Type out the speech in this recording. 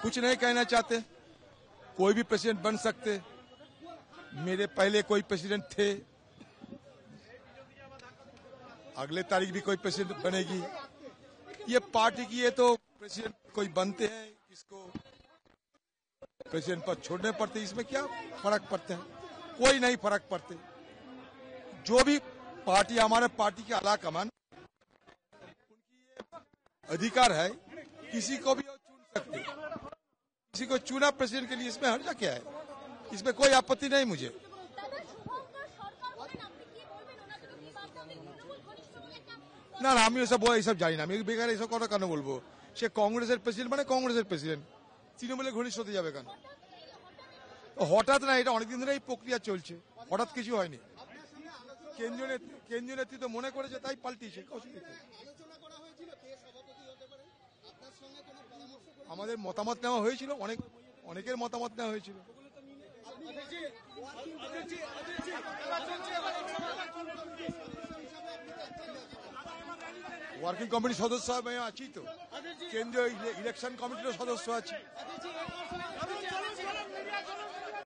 कुछ नहीं कहना चाहते। कोई भी प्रेसिडेंट बन सकते, मेरे पहले कोई प्रेसिडेंट थे, अगले तारीख भी कोई प्रेसिडेंट बनेगी। ये पार्टी की, ये तो प्रेसिडेंट कोई बनते हैं, इसको प्रेसिडेंट पद छोड़ने पड़ते, इसमें क्या फर्क पड़ते हैं? कोई नहीं फर्क पड़ते। जो भी पार्टी, हमारे पार्टी के आला कमान, उनकी ये अधिकार है, किसी को भी चुन सकते, किसी को चुना प्रेसिडेंट के लिए, इसमें हर्जा क्या है? इसमें कोई आपत्ति नहीं मुझे। না না, আমি এসব জানি না। আমি বেকার এসব কথা কেন বলবো? সে কংগ্রেসের প্রেসিডেন্ট মানে কংগ্রেসের প্রেসিডেন্ট, তৃণমূলের ঘনিষ্ঠ হতে যাবে কেন? হঠাৎ না, এটা অনেকদিন ধরে এই প্রক্রিয়া চলছে, হঠাৎ কিছু হয়নি। কেন্দ্রীয় নেতৃত্ব মনে করেছে তাই পাল্টিয়েছে। আমাদের মতামত নেওয়া হয়েছিল, অনেকের মতামত নেওয়া হয়েছিল। ওয়ার্কিং কমিটির সদস্য আমি আছি তো, কেন্দ্রীয় ইলেকশন কমিটির সদস্য আছি।